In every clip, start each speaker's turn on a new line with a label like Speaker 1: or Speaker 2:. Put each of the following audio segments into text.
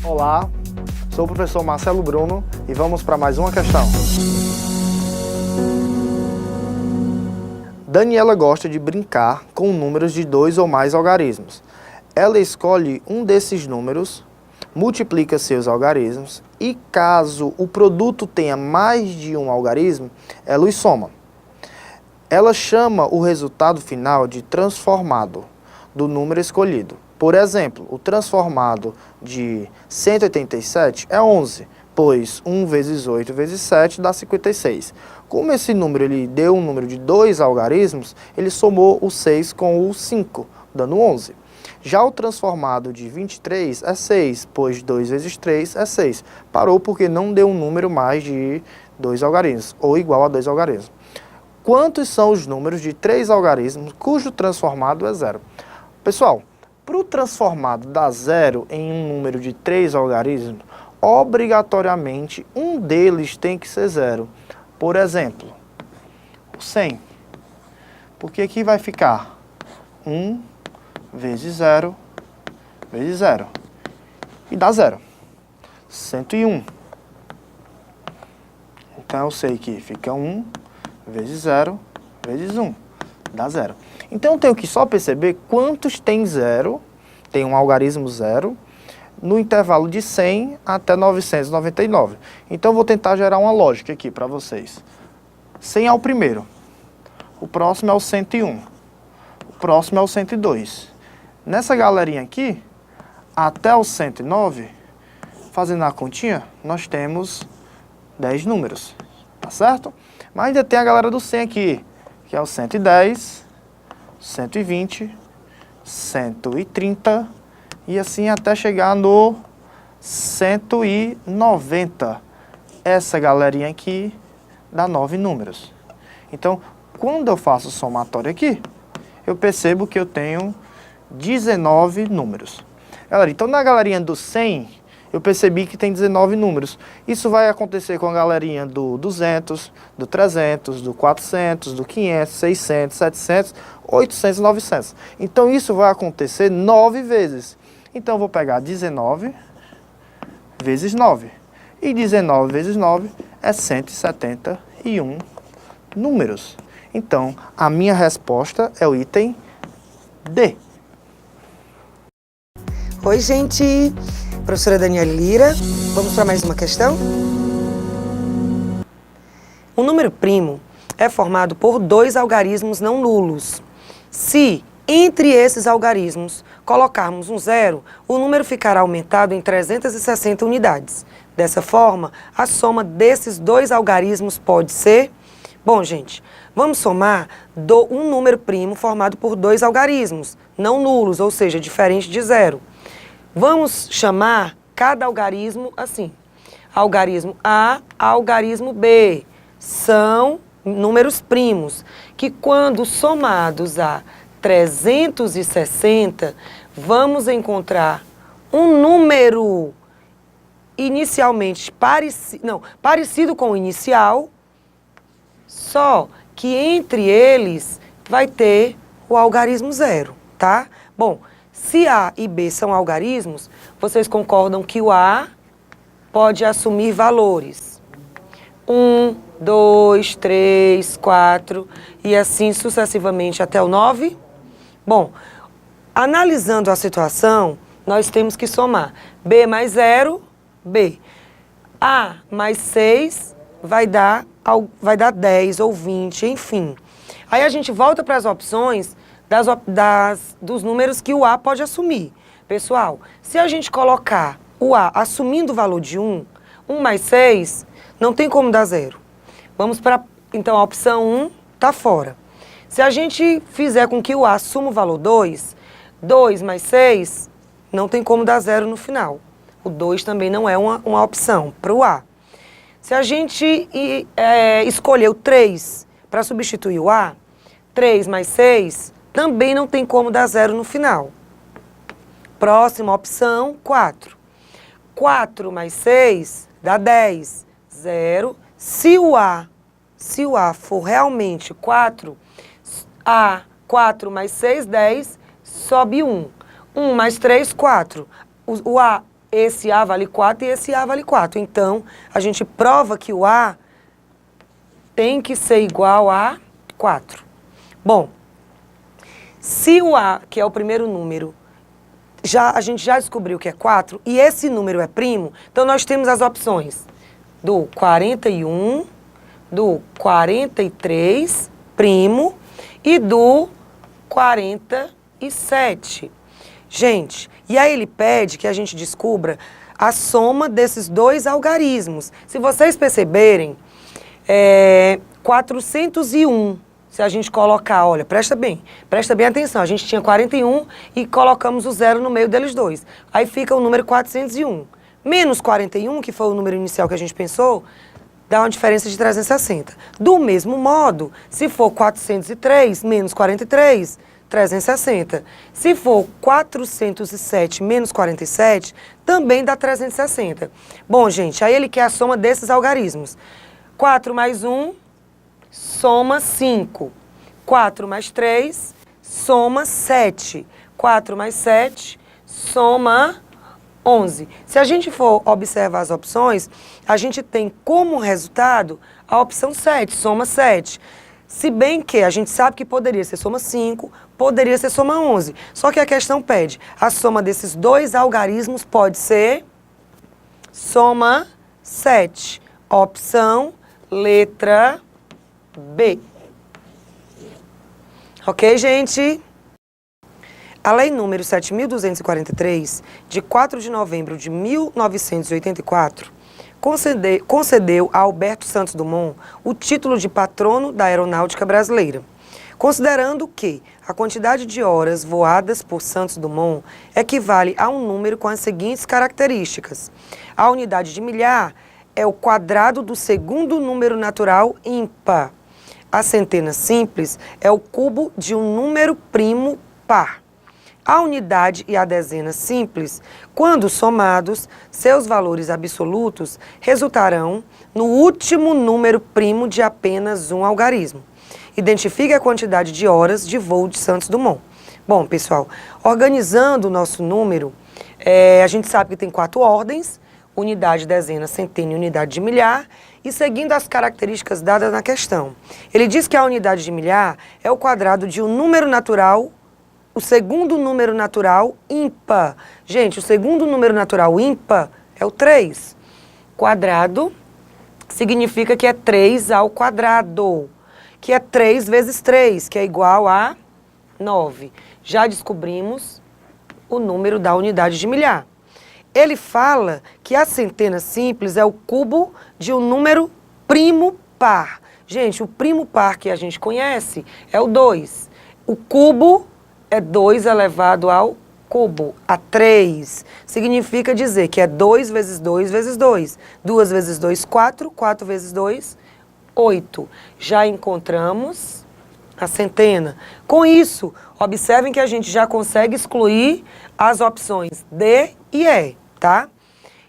Speaker 1: Olá, sou o professor Marcelo Bruno e vamos para mais uma questão. Daniela gosta de brincar com números de 2 ou mais algarismos. Ela escolhe um desses números, multiplica seus algarismos e caso o produto tenha mais de um algarismo, ela os soma. Ela chama o resultado final de transformado do número escolhido. Por exemplo, o transformado de 187 é 11, pois 1 vezes 8 vezes 7 dá 56. Como esse número ele deu um número de 2 algarismos, ele somou o 6 com o 5, dando 11. Já o transformado de 23 é 6, pois 2 vezes 3 é 6. Parou porque não deu um número mais de 2 algarismos, ou igual a 2 algarismos. Quantos são os números de 3 algarismos cujo transformado é 0? Pessoal, para o transformado dar 0 em um número de 3 algarismos, obrigatoriamente um deles tem que ser 0. Por exemplo, o 100. Porque aqui vai ficar 1 vezes 0 vezes 0. E dá 0. 101. Então eu sei que fica 1 vezes 0 vezes 1. Dá 0. Então eu tenho que só perceber quantos tem 0, tem um algarismo 0, no intervalo de 100 até 999. Então eu vou tentar gerar uma lógica aqui para vocês. 100 é o primeiro, o próximo é o 101, o próximo é o 102. Nessa galerinha aqui, até o 109, fazendo a continha, nós temos 10 números, tá certo? Mas ainda tem a galera do 100 aqui, que é o 110, 120, 130 e assim até chegar no 190. Essa galerinha aqui dá 9 números. Então, quando eu faço o somatório aqui, eu percebo que eu tenho 19 números. Galera, então na galerinha do 100, eu percebi que tem 19 números. Isso vai acontecer com a galerinha do 200, do 300, do 400, do 500, 600, 700, 800 e 900. Então isso vai acontecer 9 vezes. Então eu vou pegar 19 vezes 9. E 19 vezes 9 é 171 números. Então a minha resposta é o item D.
Speaker 2: Oi, gente! Professora Daniela Lira, vamos para mais uma questão? Um número primo é formado por 2 algarismos não nulos. Se, entre esses algarismos, colocarmos um 0, o número ficará aumentado em 360 unidades. Dessa forma, a soma desses 2 algarismos pode ser... Bom, gente, vamos somar um número primo formado por 2 algarismos não nulos, ou seja, diferente de 0. Vamos chamar cada algarismo assim. Algarismo A, algarismo B. São números primos, que quando somados a 360, vamos encontrar um número inicialmente parecido com o inicial, só que entre eles vai ter o algarismo 0, tá? Bom, se A e B são algarismos, vocês concordam que o A pode assumir valores 1, 2, 3, 4 e assim sucessivamente até o 9? Bom, analisando a situação, nós temos que somar B mais 0, B. A mais 6 vai dar 10 ou 20, enfim. Aí a gente volta para as opções dos números que o A pode assumir. Pessoal, se a gente colocar o A assumindo o valor de 1, 1 mais 6, não tem como dar 0. Vamos para, então, a opção 1 está fora. Se a gente fizer com que o A assuma o valor 2, 2 mais 6, não tem como dar 0 no final. O 2 também não é uma opção para o A. Se a gente escolher o 3 para substituir o A, 3 mais 6, também não tem como dar 0 no final. Próxima opção, 4. 4 mais 6 dá 10. 0. Se o A for realmente 4, 4 mais 6, 10, sobe 1. 1 mais 3, 4. O A esse A vale 4 e esse A vale 4. Então, a gente prova que o A tem que ser igual a 4. Bom, se o A, que é o primeiro número, a gente já descobriu que é 4, e esse número é primo, então nós temos as opções do 41, do 43, primo, e do 47. Gente, e aí ele pede que a gente descubra a soma desses dois algarismos. Se vocês perceberem, 401, se a gente colocar, olha, presta bem atenção, a gente tinha 41 e colocamos o zero no meio deles dois. Aí fica o número 401. Menos 41, que foi o número inicial que a gente pensou, dá uma diferença de 360. Do mesmo modo, se for 403 menos 43, 360. Se for 407 menos 47, também dá 360. Bom, gente, aí ele quer a soma desses algarismos. 4 mais 1, soma 5. 4 mais 3, soma 7. 4 mais 7, soma 11. Se a gente for observar as opções, a gente tem como resultado a opção 7, soma 7. Se bem que a gente sabe que poderia ser soma 5, poderia ser soma 11. Só que a questão pede, a soma desses dois algarismos pode ser soma 7. Opção letra B. Ok, gente? A Lei número 7.243, de 4 de novembro de 1984, concedeu a Alberto Santos Dumont o título de patrono da aeronáutica brasileira, considerando que a quantidade de horas voadas por Santos Dumont equivale a um número com as seguintes características. A unidade de milhar é o quadrado do segundo número natural ímpar. A centena simples é o cubo de um número primo par. A unidade e a dezena simples, quando somados, seus valores absolutos resultarão no último número primo de apenas um algarismo. Identifique a quantidade de horas de voo de Santos Dumont. Bom, pessoal, organizando o nosso número, a gente sabe que tem 4 ordens: unidade, dezena, centena e unidade de milhar, e seguindo as características dadas na questão. Ele diz que a unidade de milhar é o quadrado de um número natural, o segundo número natural ímpar. Gente, o segundo número natural ímpar é o 3. Quadrado significa que é 3 ao quadrado, que é 3 vezes 3, que é igual a 9. Já descobrimos o número da unidade de milhar. Ele fala que a centena simples é o cubo de um número primo par. Gente, o primo par que a gente conhece é o 2. O cubo é 2 elevado ao cubo, a 3. Significa dizer que é 2 vezes 2 vezes 2. 2 vezes 2, 4. 4 vezes 2, 8. Já encontramos a centena. Com isso, observem que a gente já consegue excluir as opções D e E, tá?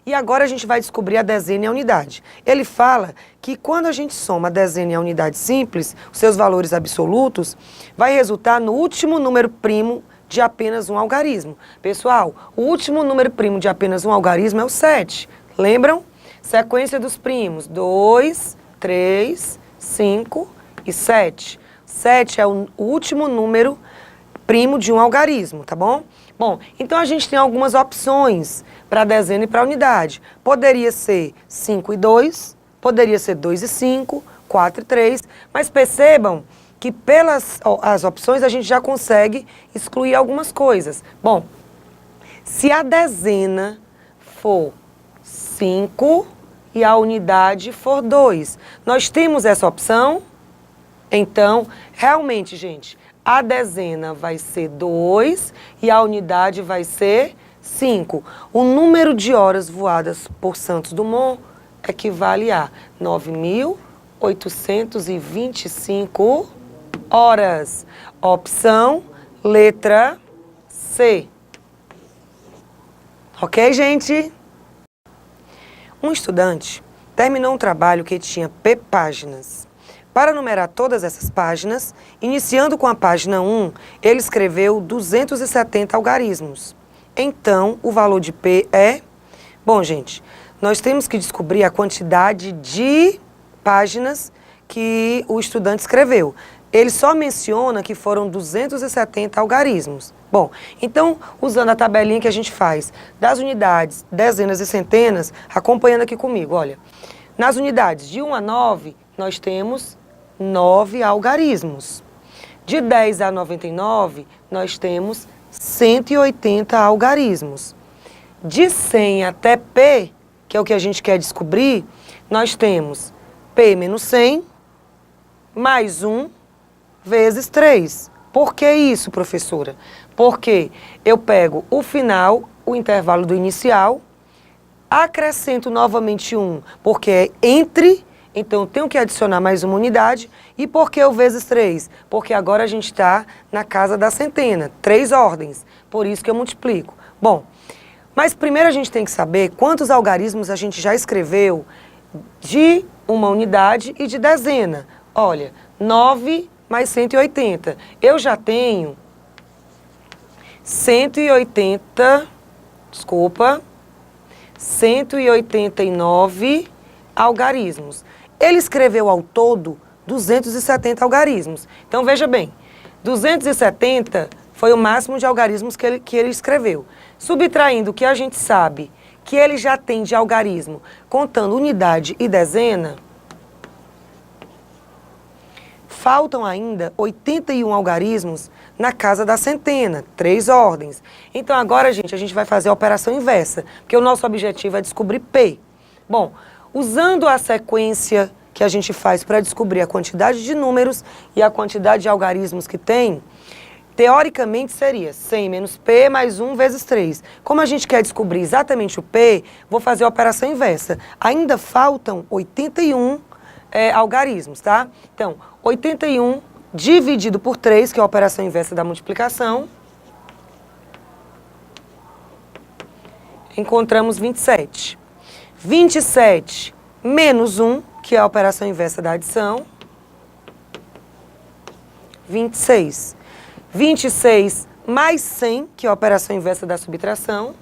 Speaker 2: E agora a gente vai descobrir a dezena e a unidade. Ele fala que quando a gente soma a dezena e a unidade simples, os seus valores absolutos, vai resultar no último número primo de apenas um algarismo. Pessoal, o último número primo de apenas um algarismo é o 7. Lembram? Sequência dos primos: 2, 3, 5 e 7. 7 é o último número primo de um algarismo, tá bom? Bom, então a gente tem algumas opções para a dezena e para a unidade. Poderia ser 5 e 2, poderia ser 2 e 5, 4 e 3, mas percebam que pelas as opções a gente já consegue excluir algumas coisas. Bom, se a dezena for 5 e a unidade for 2, nós temos essa opção? Então, realmente, gente, a dezena vai ser 2 e a unidade vai ser 5. O número de horas voadas por Santos Dumont equivale a 9.825 horas. Opção letra C. Ok, gente? Um estudante terminou um trabalho que tinha P páginas. Para numerar todas essas páginas, iniciando com a página 1, ele escreveu 270 algarismos. Então, o valor de P é Bom, gente, nós temos que descobrir a quantidade de páginas que o estudante escreveu. Ele só menciona que foram 270 algarismos. Bom, então, usando a tabelinha que a gente faz das unidades, dezenas e centenas, acompanhando aqui comigo, olha. Nas unidades de 1 a 9, nós temos 9 algarismos. De 10 a 99, nós temos 180 algarismos. De 100 até P, que é o que a gente quer descobrir, nós temos P menos 100, mais 1, vezes 3. Por que isso, professora? Porque eu pego o final, o intervalo do inicial, acrescento novamente 1, porque é entre, então eu tenho que adicionar mais uma unidade. E por que o vezes 3? Porque agora a gente está na casa da centena, 3 ordens, por isso que eu multiplico. Bom, mas primeiro a gente tem que saber quantos algarismos a gente já escreveu de uma unidade e de dezena. Olha, 9 mais 180. Eu já tenho 189 algarismos. Ele escreveu ao todo 270 algarismos. Então, veja bem, 270 foi o máximo de algarismos que ele escreveu. Subtraindo o que a gente sabe que ele já tem de algarismo, contando unidade e dezena, faltam ainda 81 algarismos na casa da centena, 3 ordens. Então agora, gente, a gente vai fazer a operação inversa, porque o nosso objetivo é descobrir P. Bom, usando a sequência que a gente faz para descobrir a quantidade de números e a quantidade de algarismos que tem, teoricamente seria 100 menos P mais 1 vezes 3. Como a gente quer descobrir exatamente o P, vou fazer a operação inversa. Ainda faltam 81 algarismos, tá? Então, 81 dividido por 3, que é a operação inversa da multiplicação, encontramos 27. 27 menos 1, que é a operação inversa da adição, 26. 26 mais 100, que é a operação inversa da subtração,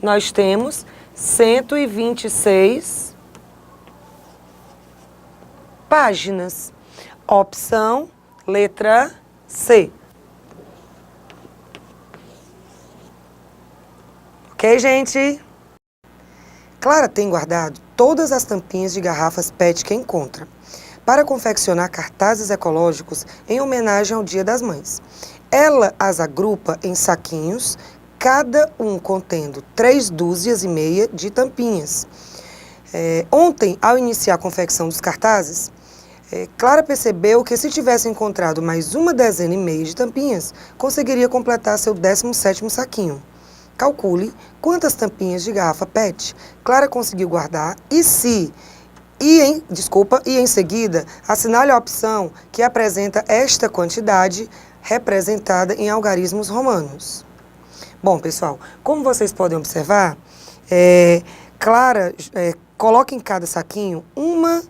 Speaker 2: nós temos 126 páginas. Opção, letra C. Ok, gente? Clara tem guardado todas as tampinhas de garrafas PET que encontra para confeccionar cartazes ecológicos em homenagem ao Dia das Mães. Ela as agrupa em saquinhos, cada um contendo 3 dúzias e meia de tampinhas. Ontem, ao iniciar a confecção dos cartazes, Clara percebeu que se tivesse encontrado mais uma dezena e meia de tampinhas, conseguiria completar seu 17º saquinho. Calcule quantas tampinhas de garrafa PET Clara conseguiu guardar e em seguida, assinale a opção que apresenta esta quantidade representada em algarismos romanos. Bom, pessoal, como vocês podem observar, Clara coloca em cada saquinho 1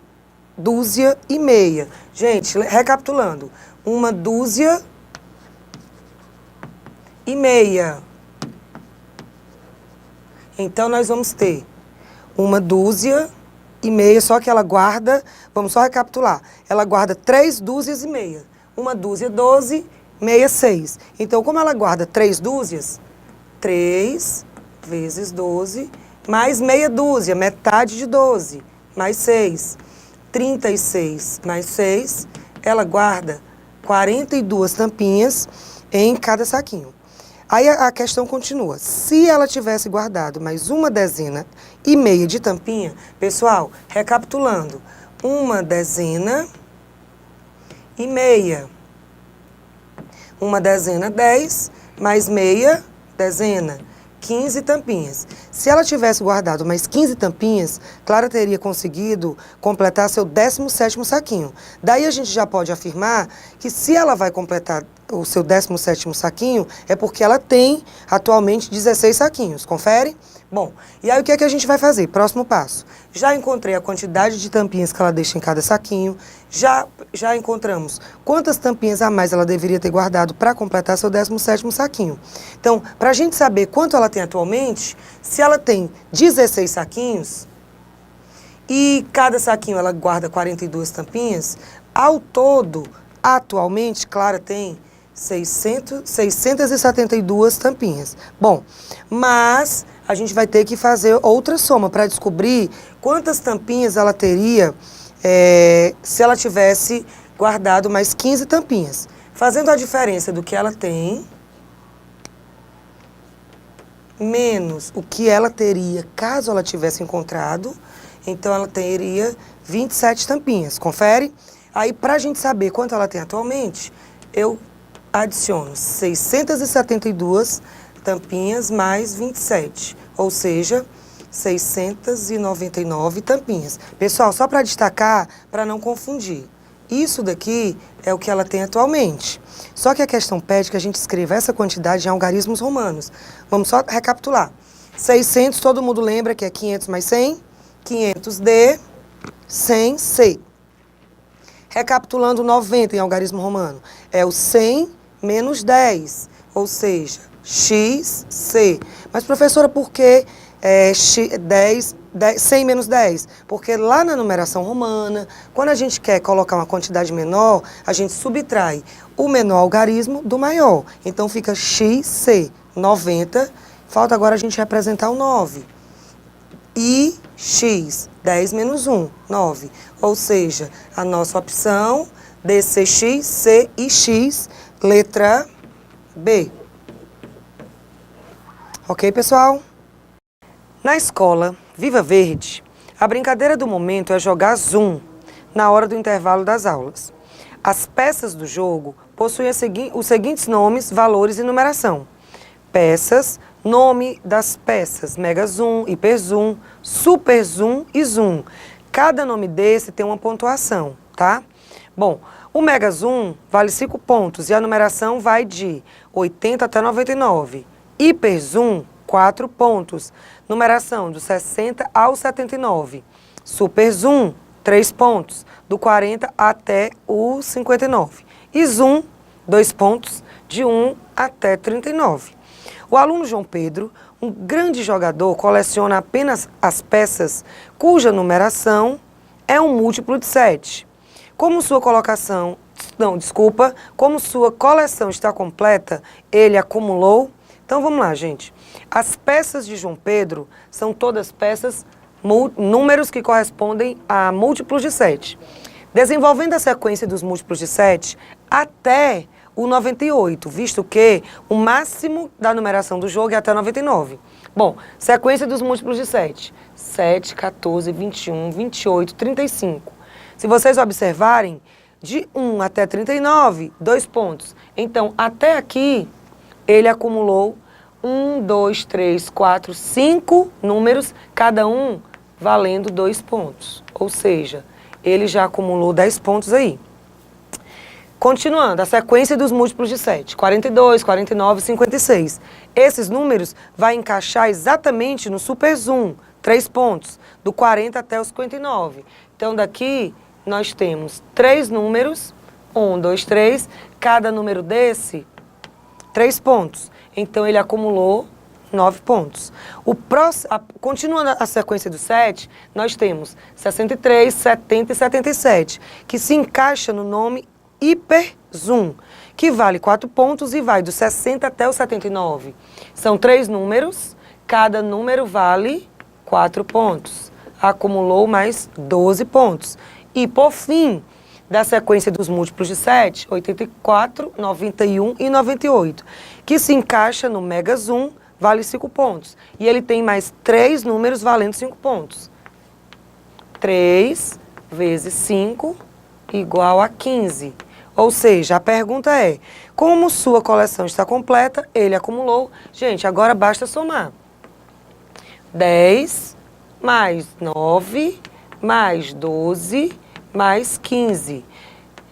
Speaker 2: dúzia e meia. Gente, recapitulando, 1 dúzia e meia. Então, nós vamos ter 1 dúzia e meia, só que ela guarda, vamos só recapitular, ela guarda 3 dúzias e meia. 1 dúzia, 12, meia, 6. Então, como ela guarda 3 dúzias, 3 vezes 12, mais meia dúzia, metade de 12, mais 6. 36 mais 6, ela guarda 42 tampinhas em cada saquinho. Aí a questão continua. Se ela tivesse guardado mais 1 dezena e meia de tampinha, pessoal, recapitulando, 1 dezena e meia. 1 dezena, 10, mais meia dezena, 15 tampinhas. Se ela tivesse guardado mais 15 tampinhas, Clara teria conseguido completar seu 17º saquinho. Daí a gente já pode afirmar que se ela vai completar o seu 17º saquinho, é porque ela tem atualmente 16 saquinhos. Confere? Bom, e aí o que é que a gente vai fazer? Próximo passo. já encontrei a quantidade de tampinhas que ela deixa em cada saquinho, já encontramos quantas tampinhas a mais ela deveria ter guardado para completar seu 17º saquinho. Então, para a gente saber quanto ela tem atualmente, se ela tem 16 saquinhos e cada saquinho ela guarda 42 tampinhas, ao todo, atualmente, Clara tem 672 tampinhas. Bom, mas a gente vai ter que fazer outra soma para descobrir quantas tampinhas ela teria se ela tivesse guardado mais 15 tampinhas. Fazendo a diferença do que ela tem, menos o que ela teria caso ela tivesse encontrado, então ela teria 27 tampinhas. Confere? Aí, para a gente saber quanto ela tem atualmente, eu adiciono 672 tampinhas mais 27, ou seja, 699 tampinhas. Pessoal, só para destacar, para não confundir, isso daqui é o que ela tem atualmente. Só que a questão pede que a gente escreva essa quantidade em algarismos romanos. Vamos só recapitular. 600, todo mundo lembra que é 500 mais 100? 500D, 100C. Recapitulando 90 em algarismo romano, é o 100 menos 10, ou seja, XC. Mas, professora, por que 100 menos 10? Porque lá na numeração romana, quando a gente quer colocar uma quantidade menor, a gente subtrai o menor algarismo do maior. Então, fica XC, 90. Falta agora a gente representar o 9. E X, 10 menos 1, 9. Ou seja, a nossa opção, DCX, C e X, letra B. Ok, pessoal? Na escola Viva Verde, a brincadeira do momento é jogar zoom na hora do intervalo das aulas. As peças do jogo possuem os seguintes nomes, valores e numeração. Peças, nome das peças, Mega Zoom, Hiper Zoom, Super Zoom e Zoom. Cada nome desse tem uma pontuação, tá? Bom, o Mega Zoom vale 5 pontos e a numeração vai de 80 até 99. Hiper Zoom, 4 pontos. Numeração do 60 ao 79. Super Zoom, 3 pontos. Do 40 até o 59. E Zoom, 2 pontos, de 1 até 39. O aluno João Pedro, um grande jogador, coleciona apenas as peças cuja numeração é um múltiplo de 7. Como sua coleção está completa, ele acumulou. Então vamos lá, gente. As peças de João Pedro são todas peças, números que correspondem a múltiplos de 7. Desenvolvendo a sequência dos múltiplos de 7 até o 98, visto que o máximo da numeração do jogo é até 99. Bom, sequência dos múltiplos de 7. 7, 14, 21, 28, 35. Se vocês observarem, de 1 até 39, 2 pontos. Então, até aqui, ele acumulou 1, 2, 3, 4, 5 números, cada um valendo 2 pontos. Ou seja, ele já acumulou 10 pontos aí. Continuando, a sequência dos múltiplos de 7, 42, 49, 56. Esses números vão encaixar exatamente no Super Zoom, 3 pontos, do 40 até os 59. Então, daqui nós temos 3 números, 1, 2, 3, cada número desse, 3 pontos. Então, ele acumulou 9 pontos. Continuando a sequência do 7, nós temos 63, 70 e 77, que se encaixa no nome Hiper Zoom, que vale 4 pontos e vai do 60 até o 79. São 3 números, cada número vale 4 pontos. Acumulou mais 12 pontos. E, por fim, da sequência dos múltiplos de 7, 84, 91 e 98, que se encaixa no Mega Zoom, vale 5 pontos. E ele tem mais 3 números valendo 5 pontos. 3 vezes 5 igual a 15. Ou seja, a pergunta é, como sua coleção está completa, ele acumulou. Gente, agora basta somar. 10 mais 9 mais 12 mais 15.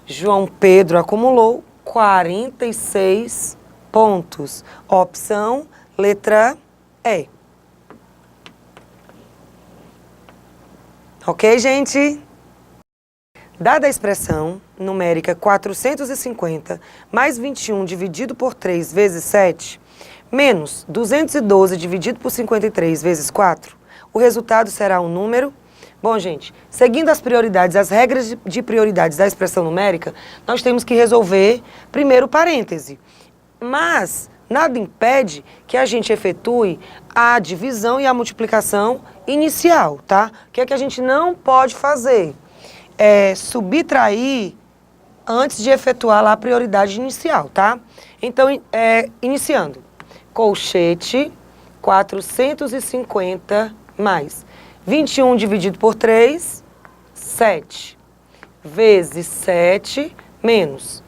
Speaker 2: João Pedro acumulou 46 pontos. Opção, letra E. Ok, gente? Dada a expressão numérica 450 mais 21 dividido por 3 vezes 7, menos 212 dividido por 53 vezes 4, o resultado será um número... Bom, gente, seguindo as prioridades, as regras de prioridades da expressão numérica, nós temos que resolver primeiro o parêntese. Mas nada impede que a gente efetue a divisão e a multiplicação inicial, tá? O que é que a gente não pode fazer? É subtrair antes de efetuar lá a prioridade inicial, tá? Então, iniciando. Colchete, 450 mais 21 dividido por 3, 7. Vezes 7, menos.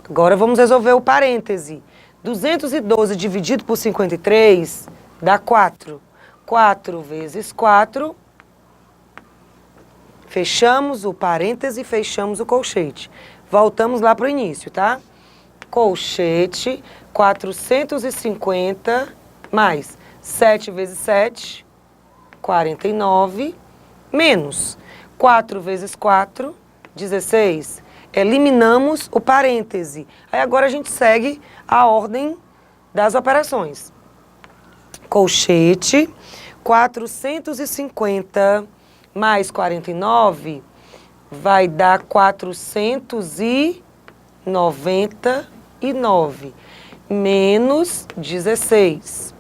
Speaker 2: Agora vamos resolver o parêntese. 212 dividido por 53 dá 4. 4 vezes 4... Fechamos o parêntese, fechamos o colchete. Voltamos lá para o início, tá? Colchete, 450 mais 7 vezes 7, 49, menos 4 vezes 4, 16. Eliminamos o parêntese. Aí agora a gente segue a ordem das operações. Colchete, 450 mais 49 vai dar 499 menos 16.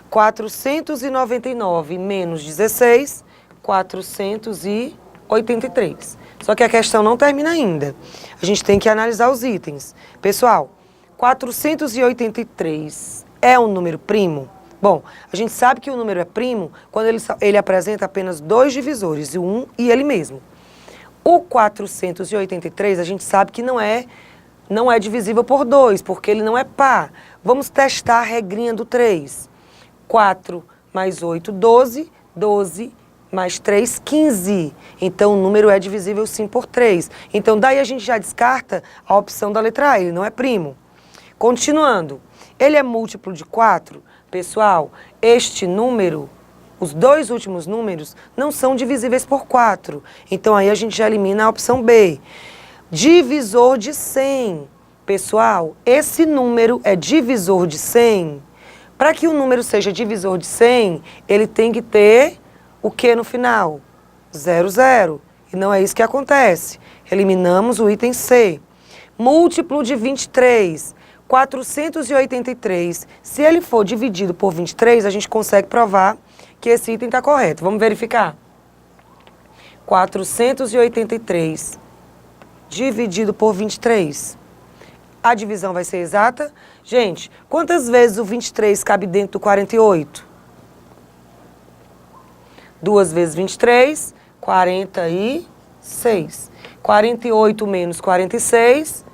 Speaker 2: 499 menos 16, 483. Só que a questão não termina ainda. A gente tem que analisar os itens. Pessoal, 483 é um número primo? Bom, a gente sabe que o número é primo quando ele apresenta apenas dois divisores, o 1 e ele mesmo. O 483 a gente sabe que não é divisível por 2, porque ele não é par. Vamos testar a regrinha do 3. 4 mais 8, 12. 12 mais 3, 15. Então, o número é divisível sim por 3. Então, daí a gente já descarta a opção da letra A, ele não é primo. Continuando, ele é múltiplo de 4? Pessoal, este número, os dois últimos números, não são divisíveis por 4. Então, aí a gente já elimina a opção B. Divisor de 100. Pessoal, esse número é divisor de 100? Para que o número seja divisor de 100, ele tem que ter o que no final? 0, 0. E não é isso que acontece. Eliminamos o item C. Múltiplo de 23. 483. Se ele for dividido por 23, a gente consegue provar que esse item está correto. Vamos verificar. 483 dividido por 23. A divisão vai ser exata? Gente, quantas vezes o 23 cabe dentro do 48? 2 vezes 23, 46. 48 menos 46,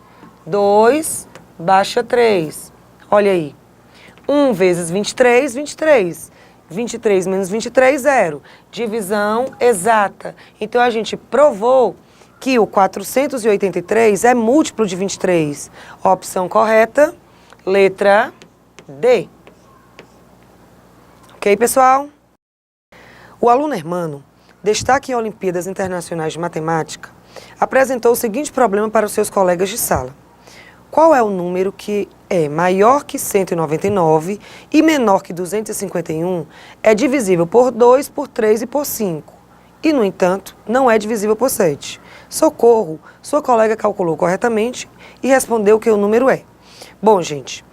Speaker 2: 2, baixa 3. Olha aí. 1 vezes 23, 23. 23 menos 23, 0. Divisão exata. Então, a gente provou que o 483 é múltiplo de 23. Opção correta, letra D. Ok, pessoal? O aluno Hermano, destaque em Olimpíadas Internacionais de Matemática, apresentou o seguinte problema para os seus colegas de sala. Qual é o número que é maior que 199 e menor que 251, é divisível por 2, por 3 e por 5, e, no entanto, não é divisível por 7? Socorro, sua colega calculou corretamente e respondeu que o número é. Bom, gente,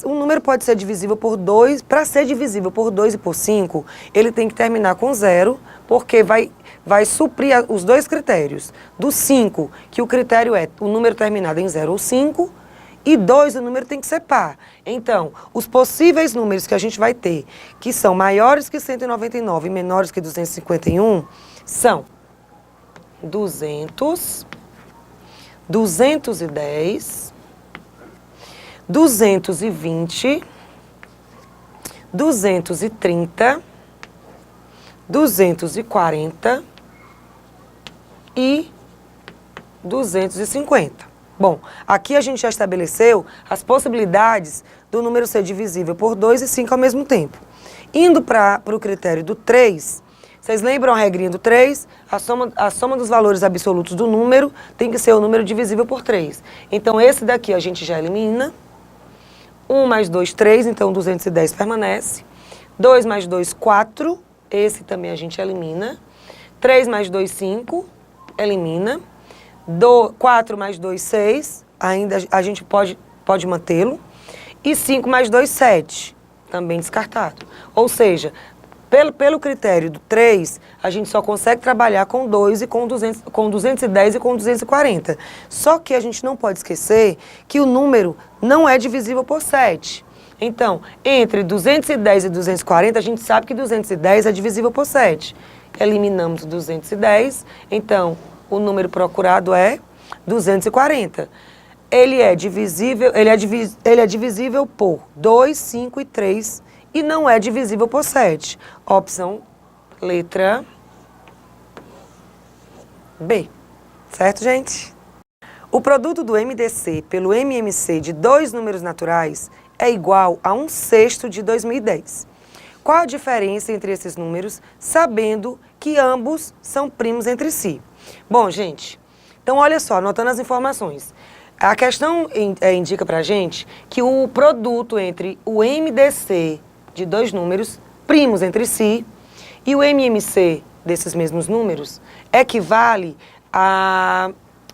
Speaker 2: um número pode ser divisível por 2, para ser divisível por 2 e por 5, ele tem que terminar com 0, porque vai suprir os dois critérios. Do 5, que o critério é o número terminado em 0 ou 5, e 2, o número tem que ser par. Então, os possíveis números que a gente vai ter, que são maiores que 199 e menores que 251, são 200, 210, 220, 230, 240 e 250. Bom, aqui a gente já estabeleceu as possibilidades do número ser divisível por 2 e 5 ao mesmo tempo. Indo para o critério do 3, se Vocês lembram a regrinha do 3? A soma dos valores absolutos do número tem que ser o número divisível por 3. Então, esse daqui a gente já elimina. 1 mais 2, 3, então 210 permanece. 2 mais 2, 4, esse também a gente elimina. 3 mais 2, 5, elimina. 4 mais 2, 6, ainda a gente pode mantê-lo. E 5 mais 2, 7, também descartado. Ou seja, pelo critério do 3, a gente só consegue trabalhar com 2 e com 210 e com 240. Só que a gente não pode esquecer que o número não é divisível por 7. Então, entre 210 e 240, a gente sabe que 210 é divisível por 7. Eliminamos 210, então o número procurado é 240. Ele é divisível por 2, 5 e 3 e não é divisível por 7. Opção letra B. Certo, gente? O produto do MDC pelo MMC de dois números naturais é igual a 1/6 de 2010. Qual a diferença entre esses números, sabendo que ambos são primos entre si? Bom, gente, então olha só, anotando as informações. A questão indica pra gente que o produto entre o MDC de dois números primos entre si e o MMC desses mesmos números equivale a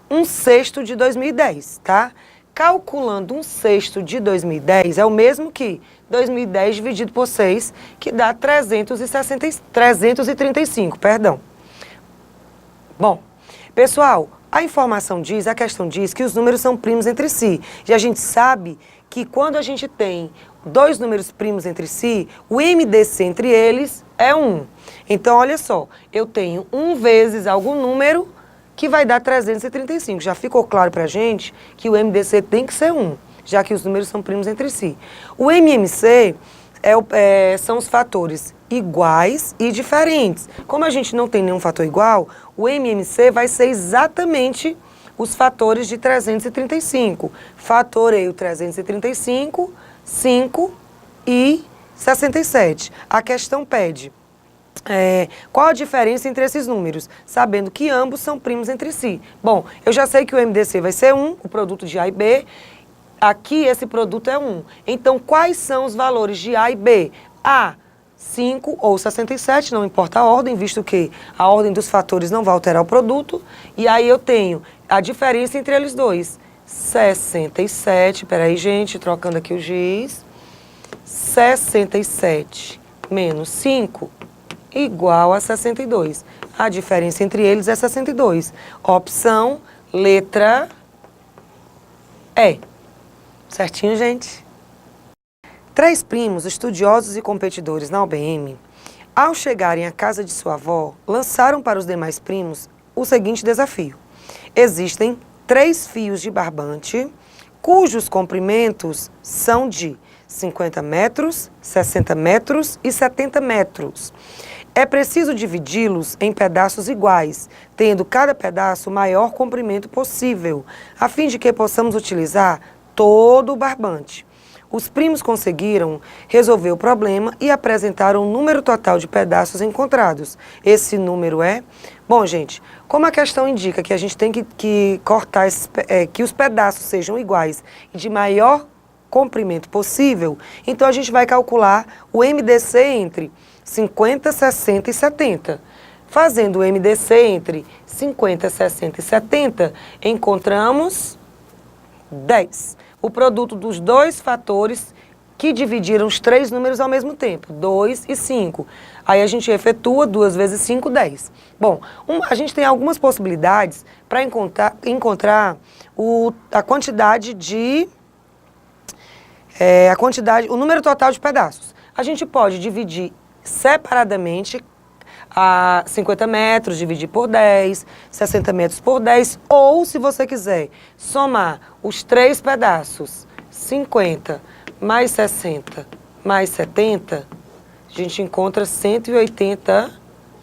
Speaker 2: 1/6 de 2010, tá? Calculando 1/6 de 2010 é o mesmo que 2010 dividido por 6, que dá 335, perdão. Bom, pessoal, a questão diz que os números são primos entre si. E a gente sabe que quando a gente tem dois números primos entre si, o MDC entre eles é 1. Então, olha só, eu tenho 1 vezes algum número que vai dar 335. Já ficou claro pra gente que o MDC tem que ser 1, já que os números são primos entre si. O MMC são os fatores iguais e diferentes. Como a gente não tem nenhum fator igual, o MMC vai ser exatamente os fatores de 335. Fatorei o 335, 5 e 67. A questão pede qual a diferença entre esses números, sabendo que ambos são primos entre si. Bom, eu já sei que o MDC vai ser 1, o produto de A e B. Aqui esse produto é 1. Então, quais são os valores de A e B? A, 5 ou 67, não importa a ordem, visto que a ordem dos fatores não vai alterar o produto. E aí eu tenho a diferença entre eles dois. 67, peraí, gente, trocando aqui o giz. 67 menos 5 igual a 62. A diferença entre eles é 62. Opção, letra E. Certinho, gente? 3 primos, estudiosos e competidores na UBM, ao chegarem à casa de sua avó, lançaram para os demais primos o seguinte desafio. Existem 3 fios de barbante, cujos comprimentos são de 50 metros, 60 metros e 70 metros. É preciso dividi-los em pedaços iguais, tendo cada pedaço o maior comprimento possível, a fim de que possamos utilizar todo o barbante. Os primos conseguiram resolver o problema e apresentaram o número total de pedaços encontrados. Esse número é... Bom, gente, como a questão indica que a gente tem que cortar, que os pedaços sejam iguais e de maior comprimento possível, então a gente vai calcular o MDC entre 50, 60 e 70. Fazendo o MDC entre 50, 60 e 70, encontramos 10. O produto dos dois fatores que dividiram os 3 números ao mesmo tempo, 2 e 5. Aí a gente efetua 2 vezes 5, 10. Bom, a gente tem algumas possibilidades para encontrar a quantidade de... o número total de pedaços. A gente pode dividir separadamente a 50 metros, dividir por 10, 60 metros por 10, ou, se você quiser, somar os 3 pedaços, 50 mais 60 mais 70, a gente encontra 180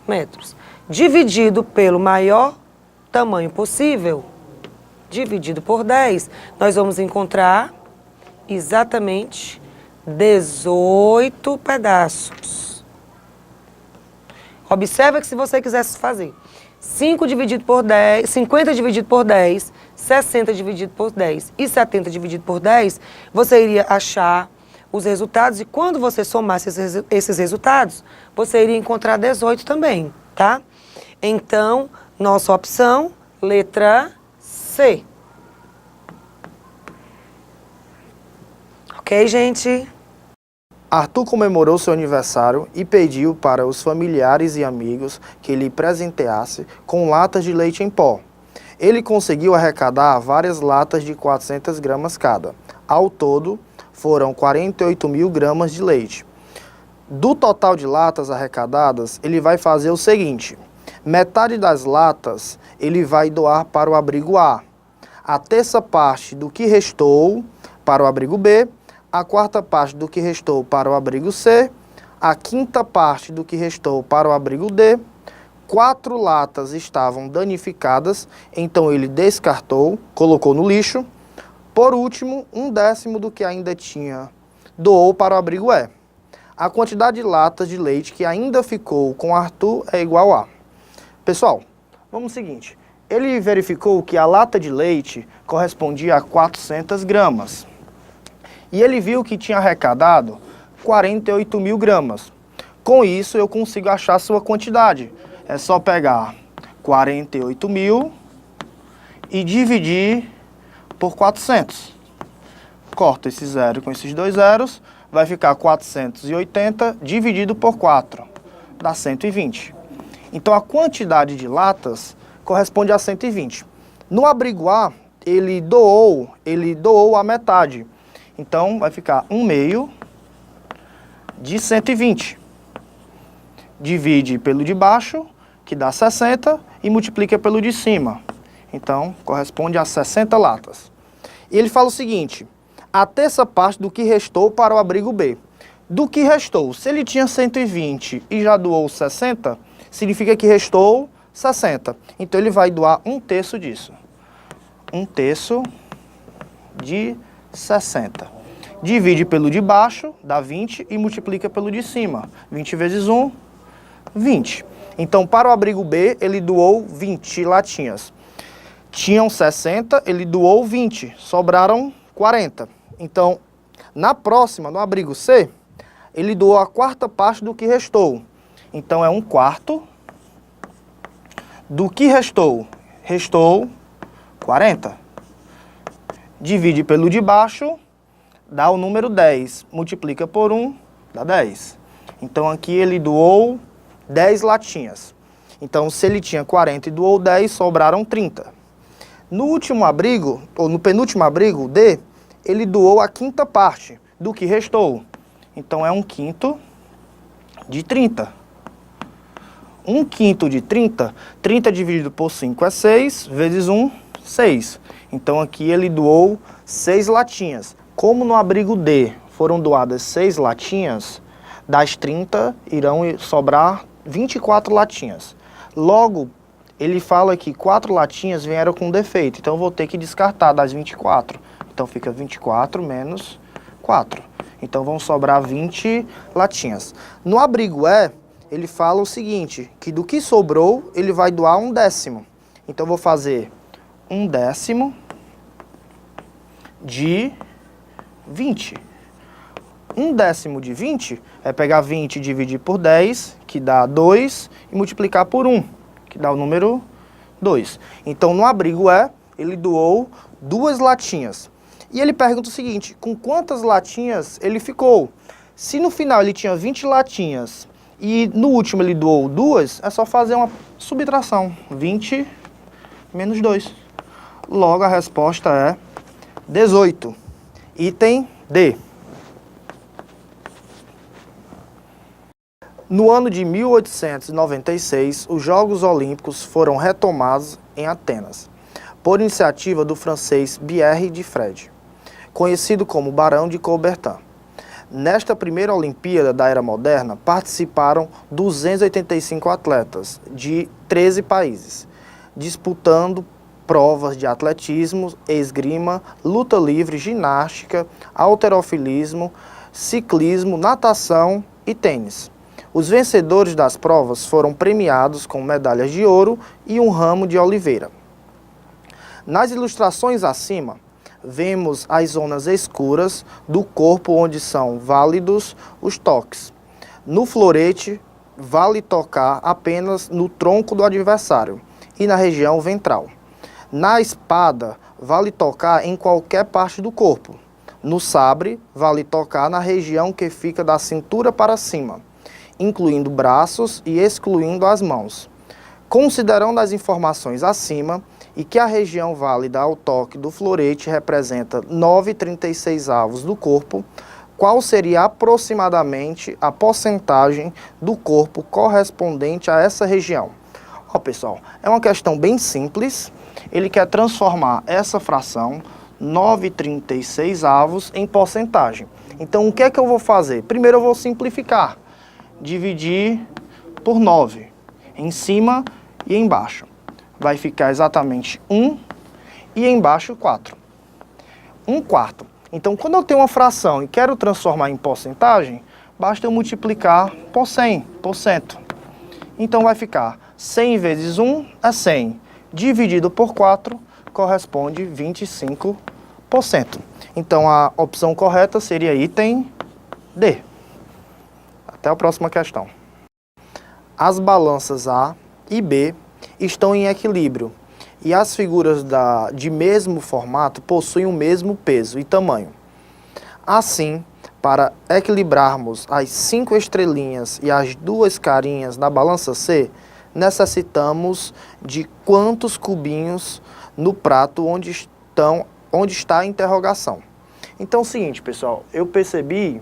Speaker 2: metros. Dividido pelo maior tamanho possível, dividido por 10, nós vamos encontrar exatamente 18 pedaços. Observa que se você quisesse fazer 5 dividido por 10, 50 dividido por 10, 60 dividido por 10 e 70 dividido por 10, você iria achar os resultados e quando você somasse esses resultados, você iria encontrar 18 também, tá? Então, nossa opção, letra C. Ok, gente?
Speaker 1: Arthur comemorou seu aniversário e pediu para os familiares e amigos que lhe presenteasse com latas de leite em pó. Ele conseguiu arrecadar várias latas de 400 gramas cada. Ao todo, foram 48 mil gramas de leite. Do total de latas arrecadadas, ele vai fazer o seguinte: metade das latas ele vai doar para o abrigo A, a terça parte do que restou para o abrigo B, a quarta parte do que restou para o abrigo C, a quinta parte do que restou para o abrigo D. 4 latas estavam danificadas, então ele descartou, colocou no lixo. Por último, 1/10 do que ainda tinha doou para o abrigo E. A quantidade de latas de leite que ainda ficou com Arthur é igual a... Pessoal, vamos ao seguinte. Ele verificou que a lata de leite correspondia a 400 gramas. E ele viu que tinha arrecadado 48 mil gramas. Com isso, eu consigo achar a sua quantidade. É só pegar 48 mil e dividir por 400. Corta esse zero com esses dois zeros, vai ficar 480 dividido por 4, dá 120. Então, a quantidade de latas corresponde a 120. No abrigo A, ele doou a metade. Então, vai ficar 1/2 de 120. Divide pelo de baixo, que dá 60, e multiplica pelo de cima. Então, corresponde a 60 latas. E ele fala o seguinte: a terça parte do que restou para o abrigo B. Do que restou? Se ele tinha 120 e já doou 60, significa que restou 60. Então, ele vai doar 1/3 disso. 1/3 de 60. Divide pelo de baixo, dá 20, e multiplica pelo de cima. 20 vezes 1, 20. Então, para o abrigo B, ele doou 20 latinhas. Tinham 60, ele doou 20, sobraram 40. Então, na próxima, no abrigo C, ele doou a quarta parte do que restou. Então, é 1/4 do que restou. Restou 40. Divide pelo de baixo, dá o número 10. Multiplica por 1, dá 10. Então, aqui ele doou 10 latinhas. Então, se ele tinha 40 e doou 10, sobraram 30. No último abrigo, ou no penúltimo abrigo, D, ele doou a quinta parte do que restou. Então, é 1/5 de 30. 1/5 de 30, 30 dividido por 5 é 6, vezes 1, 6. Então, aqui ele doou 6 latinhas. Como no abrigo D foram doadas 6 latinhas, das 30 irão sobrar 24 latinhas. Logo, ele fala que 4 latinhas vieram com defeito. Então, eu vou ter que descartar das 24. Então, fica 24 menos 4. Então, vão sobrar 20 latinhas. No abrigo E, ele fala o seguinte, que do que sobrou, ele vai doar 1/10. Então, eu vou fazer 1/10 de 20. 1/10 de 20 é pegar 20 e dividir por 10, que dá 2, e multiplicar por 1, que dá o número 2. Então, no abrigo E, ele doou 2 latinhas. E ele pergunta o seguinte, com quantas latinhas ele ficou? Se no final ele tinha 20 latinhas e no último ele doou 2, é só fazer uma subtração. 20 menos 2. Logo, a resposta é 18. Item D. No ano de 1896, os Jogos Olímpicos foram retomados em Atenas, por iniciativa do francês Pierre de Fred, conhecido como Barão de Coubertin. Nesta primeira Olimpíada da Era Moderna, participaram 285 atletas de 13 países, disputando provas de atletismo, esgrima, luta livre, ginástica, halterofilismo, ciclismo, natação e tênis. Os vencedores das provas foram premiados com medalhas de ouro e um ramo de oliveira. Nas ilustrações acima, vemos as zonas escuras do corpo onde são válidos os toques. No florete, vale tocar apenas no tronco do adversário e na região ventral. Na espada, vale tocar em qualquer parte do corpo. No sabre, vale tocar na região que fica da cintura para cima, incluindo braços e excluindo as mãos. Considerando as informações acima e que a região válida ao toque do florete representa 9/36 do corpo, qual seria aproximadamente a porcentagem do corpo correspondente a essa região? Ó, pessoal, é uma questão bem simples. Ele quer transformar essa fração 9/36 em porcentagem. Então, o que é que eu vou fazer? Primeiro eu vou simplificar. Dividir por 9, em cima e embaixo. Vai ficar exatamente 1 e embaixo 4. 1/4. Então, quando eu tenho uma fração e quero transformar em porcentagem, basta eu multiplicar por 100%. Então, vai ficar 100 vezes 1 é 100. Dividido por 4 corresponde 25%. Então, a opção correta seria item D. Até a próxima questão. As balanças A e B estão em equilíbrio e as figuras de mesmo formato possuem o mesmo peso e tamanho. Assim, para equilibrarmos as 5 estrelinhas e as 2 carinhas na balança C, necessitamos de quantos cubinhos no prato onde está a interrogação. Então é o seguinte, pessoal, eu percebi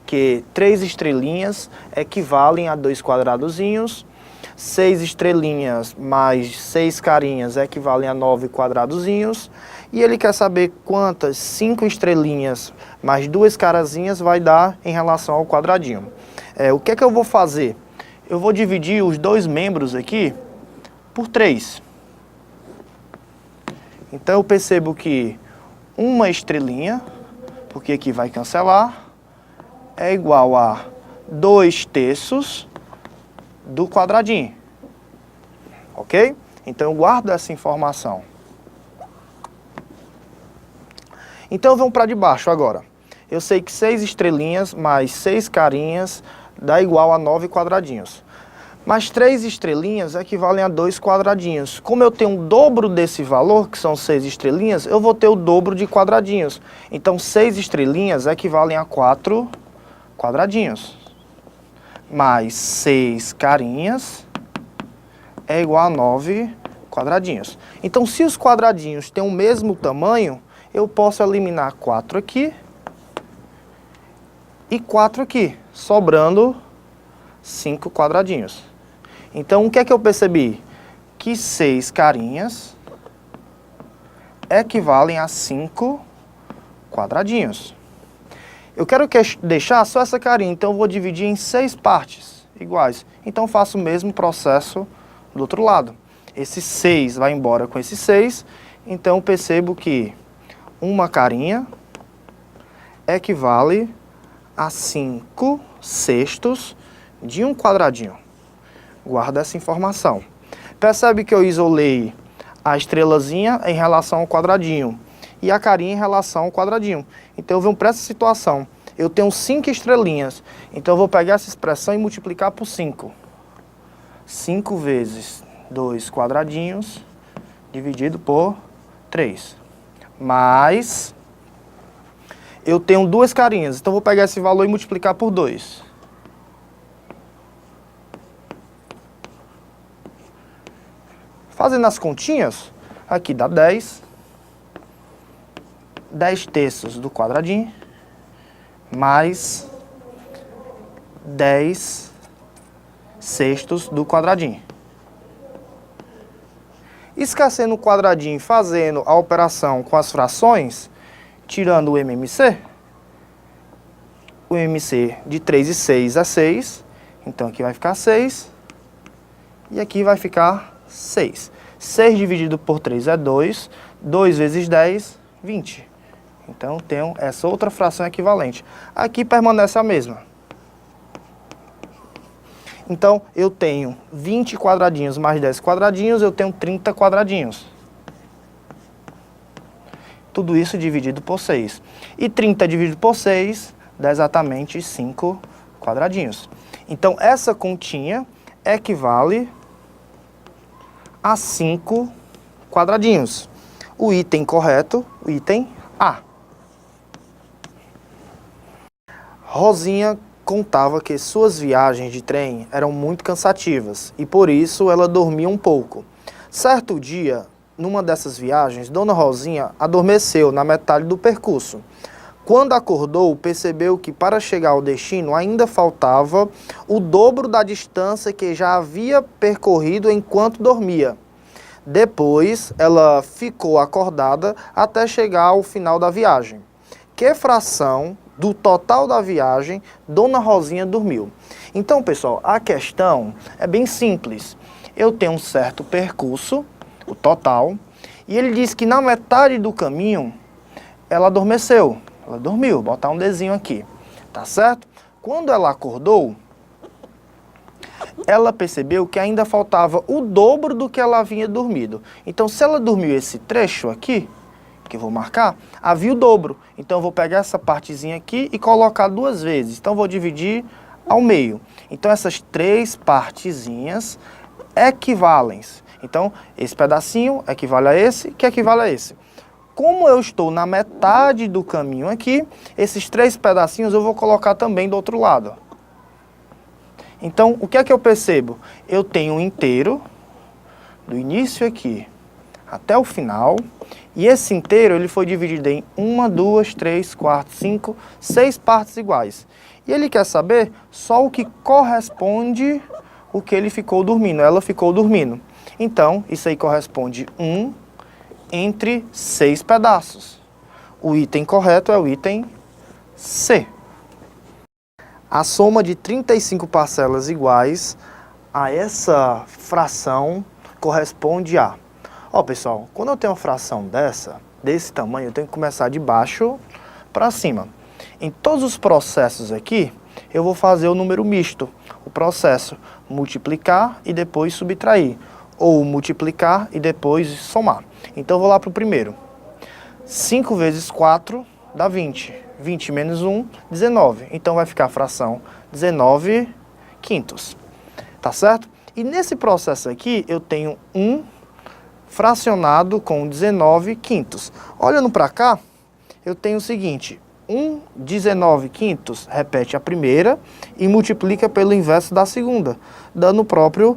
Speaker 1: que 3 estrelinhas equivalem a 2 quadradozinhos, 6 estrelinhas mais 6 carinhas equivalem a 9 quadradozinhos, e ele quer saber quantas 5 estrelinhas mais 2 carazinhas vai dar em relação ao quadradinho. O que é que eu vou fazer? Eu vou dividir os dois membros aqui por 3. Então eu percebo que uma estrelinha, porque aqui vai cancelar, é igual a 2/3 do quadradinho. Ok? Então eu guardo essa informação. Então vamos para de baixo agora. Eu sei que 6 estrelinhas mais 6 carinhas dá igual a 9 quadradinhos. Mas 3 estrelinhas equivalem a 2 quadradinhos. Como eu tenho o dobro desse valor, que são 6 estrelinhas, eu vou ter o dobro de quadradinhos. Então 6 estrelinhas equivalem a 4 quadradinhos. Mais 6 carinhas é igual a 9 quadradinhos. Então, se os quadradinhos têm o mesmo tamanho, eu posso eliminar 4 aqui e 4 aqui, sobrando 5 quadradinhos. Então, o que é que eu percebi? Que 6 carinhas equivalem a 5 quadradinhos. Eu quero deixar só essa carinha, então eu vou dividir em 6 partes iguais. Então, faço o mesmo processo do outro lado. Esse 6 vai embora com esse 6, então eu percebo que uma carinha equivale a 5/6 de um quadradinho. Guarda essa informação. Percebe que eu isolei a estrelazinha em relação ao quadradinho e a carinha em relação ao quadradinho. Então eu venho para essa situação. Eu tenho 5 estrelinhas, então eu vou pegar essa expressão e multiplicar por 5. 5 vezes 2 quadradinhos dividido por 3. Mais, eu tenho 2 carinhas, então eu vou pegar esse valor e multiplicar por 2. Fazendo as continhas, aqui dá 10. 10/3 do quadradinho, mais 10/6 do quadradinho. Esquecendo o quadradinho e fazendo a operação com as frações, tirando o MMC de 3 e 6 é 6, então aqui vai ficar 6, e aqui vai ficar 6. 6 dividido por 3 é 2, 2 vezes 10, 20. Então, tenho essa outra fração equivalente. Aqui permanece a mesma. Então, eu tenho 20 quadradinhos mais 10 quadradinhos, eu tenho 30 quadradinhos. Tudo isso dividido por 6. E 30 dividido por 6 dá exatamente 5 quadradinhos. Então, essa continha equivale a 5 quadradinhos. O item correto, o item A. Rosinha contava que suas viagens de trem eram muito cansativas e por isso ela dormia um pouco. Certo dia, numa dessas viagens, Dona Rosinha adormeceu na metade do percurso. Quando acordou, percebeu que para chegar ao destino ainda faltava o dobro da distância que já havia percorrido enquanto dormia. Depois, ela ficou acordada até chegar ao final da viagem. Que fração do total da viagem Dona Rosinha dormiu? Então, pessoal, a questão é bem simples. Eu tenho um certo percurso, o total, e ele diz que na metade do caminho ela adormeceu. Ela dormiu, vou botar um desenho aqui, tá certo? Quando ela acordou, ela percebeu que ainda faltava o dobro do que ela havia dormido. Então, se ela dormiu esse trecho aqui, que eu vou marcar, havia o dobro. Então, eu vou pegar essa partezinha aqui e colocar 2 vezes. Então, vou dividir ao meio. Então, essas 3 partezinhas equivalem. Então, esse pedacinho equivale a esse, que equivale a esse. Como eu estou na metade do caminho aqui, esses 3 pedacinhos eu vou colocar também do outro lado. Então, o que é que eu percebo? Eu tenho um inteiro, do início aqui até o final, e esse inteiro ele foi dividido em 1, 2, 3, 4, 5, 6 partes iguais. E ele quer saber só o que corresponde o que ele ficou dormindo, ela ficou dormindo. Então, isso aí corresponde 1 entre 6 pedaços. O item correto é o item C. A soma de 35 parcelas iguais a essa fração corresponde a... Ó, pessoal, quando eu tenho uma fração desse tamanho, eu tenho que começar de baixo para cima. Em todos os processos aqui, eu vou fazer o número misto. O processo multiplicar e depois subtrair. Ou multiplicar e depois somar. Então, eu vou lá para o primeiro. 5 vezes 4 dá 20. 20 menos 1, 19. Então, vai ficar a fração 19 quintos. Tá certo? E nesse processo aqui, eu tenho 1 fracionado com 19 quintos. Olhando para cá, eu tenho o seguinte. 1 19 quintos repete a primeira e multiplica pelo inverso da segunda, dando o próprio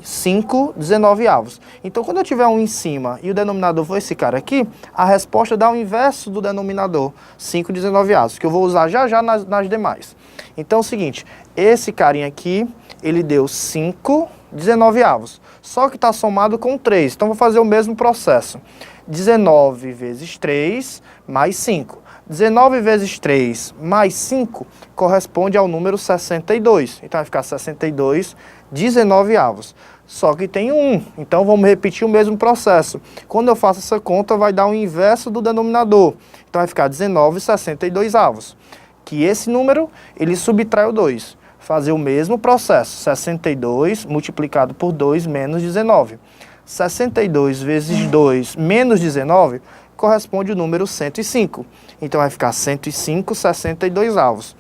Speaker 1: 5 19avos. Então, quando eu tiver um em cima e o denominador for esse cara aqui, a resposta dá o inverso do denominador, 5 19avos, que eu vou usar já nas demais. Então, é o seguinte, esse carinha aqui, ele deu 5 19avos, só que está somado com 3. Então, vou fazer o mesmo processo. 19 vezes 3 mais 5. 19 vezes 3 mais 5 corresponde ao número 62. Então, vai ficar 62 19avos. Só que tem 1. Então, vamos repetir o mesmo processo. Quando eu faço essa conta, vai dar o inverso do denominador. Então, vai ficar 19 62avos. Que esse número, ele subtrai o 2. Fazer o mesmo processo. 62 multiplicado por 2 menos 19. 62 vezes 2 menos 19 corresponde ao número 105. Então, vai ficar 105 62avos.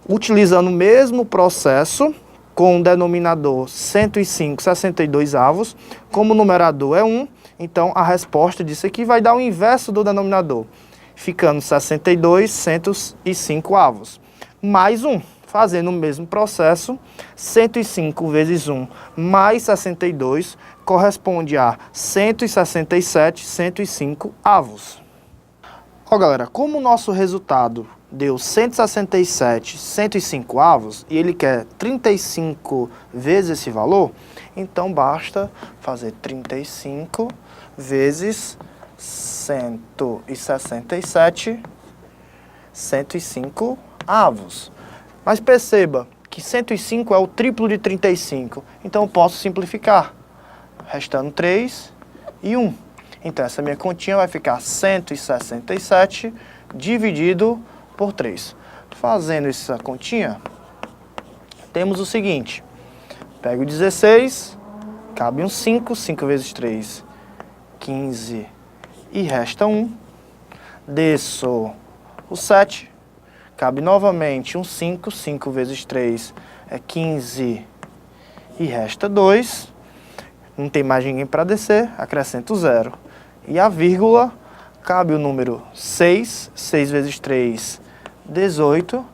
Speaker 1: Utilizando o mesmo processo, com o denominador 105 62avos, como o numerador é 1, então a resposta disso aqui vai dar o inverso do denominador, ficando 62 105avos. Mais 1, fazendo o mesmo processo, 105 vezes 1 mais 62 corresponde a 167 105avos. Ó, galera, como o nosso resultado deu 167 105avos e ele quer 35 vezes esse valor, então basta fazer 35 vezes 167 105avos. Mas perceba que 105 é o triplo de 35, então eu posso simplificar, restando 3 e 1. Então essa minha continha vai ficar 167 dividido por 3. Fazendo essa continha, temos o seguinte. Pego o 16, cabe um 5, 5 vezes 3, 15 e resta 1. Desço o 7, cabe novamente um 5, 5 vezes 3 é 15 e resta 2. Não tem mais ninguém para descer, acrescento 0. E a vírgula, cabe o número 6, 6 vezes 3, 18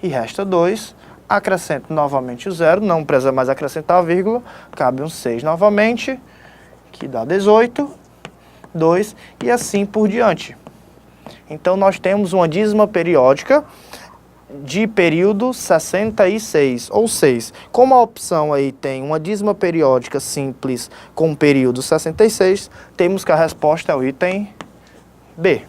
Speaker 1: e resta 2. Acrescento novamente o 0, não precisa mais acrescentar a vírgula, cabe um 6 novamente, que dá 18, 2 e assim por diante. Então nós temos uma dízima periódica de período 66, ou 6. Como a opção aí tem uma dízima periódica simples com período 66, temos que a resposta é o item B.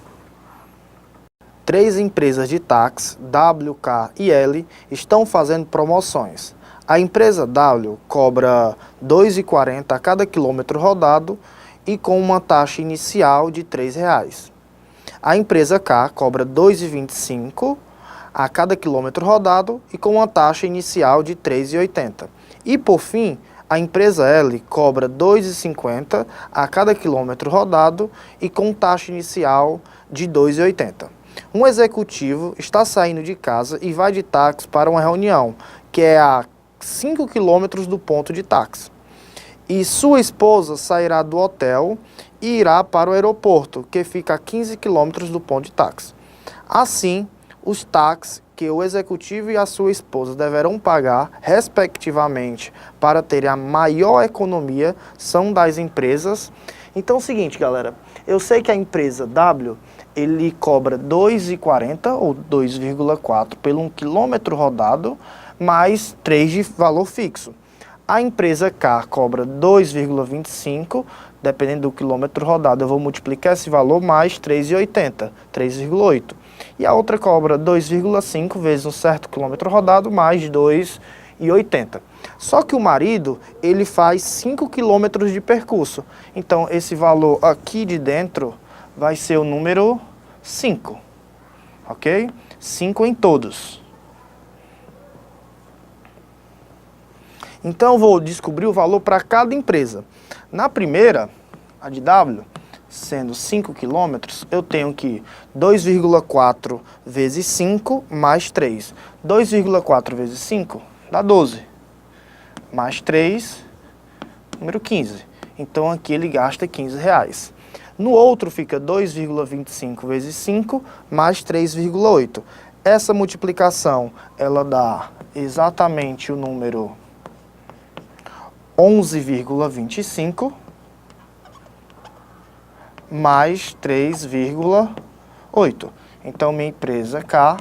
Speaker 1: 3 empresas de táxi, W, K e L, estão fazendo promoções. A empresa W cobra R$ 2,40 a cada quilômetro rodado e com uma taxa inicial de R$ 3,00. A empresa K cobra R$ 2,25 a cada quilômetro rodado e com uma taxa inicial de R$ 3,80. E, por fim, a empresa L cobra R$ 2,50 a cada quilômetro rodado e com taxa inicial de R$ 2,80. Um executivo está saindo de casa e vai de táxi para uma reunião, que é a 5 quilômetros do ponto de táxi. E sua esposa sairá do hotel e irá para o aeroporto, que fica a 15 quilômetros do ponto de táxi. Assim, os táxis que o executivo e a sua esposa deverão pagar, respectivamente, para terem a maior economia, são das empresas. Então é o seguinte, galera, eu sei que a empresa W, ele cobra R$ 2,40 ou 2,4 pelo 1 quilômetro rodado, mais 3 de valor fixo. A empresa K cobra 2,25, dependendo do quilômetro rodado, eu vou multiplicar esse valor mais 3,80, 3,8. E a outra cobra 2,5 vezes um certo quilômetro rodado, mais 2,80. Só que o marido, ele faz 5 quilômetros de percurso. Então, esse valor aqui de dentro vai ser o número 5, ok? 5 em todos. Então, eu vou descobrir o valor para cada empresa. Na primeira, a de W, sendo 5 quilômetros, eu tenho que 2,4 vezes 5 mais 3. 2,4 vezes 5 dá 12. Mais 3, número 15. Então, aqui ele gasta R$ 15,00. No outro fica 2,25 vezes 5 mais 3,8. Essa multiplicação, ela dá exatamente o número 11,25 mais 3,8. Então, minha empresa K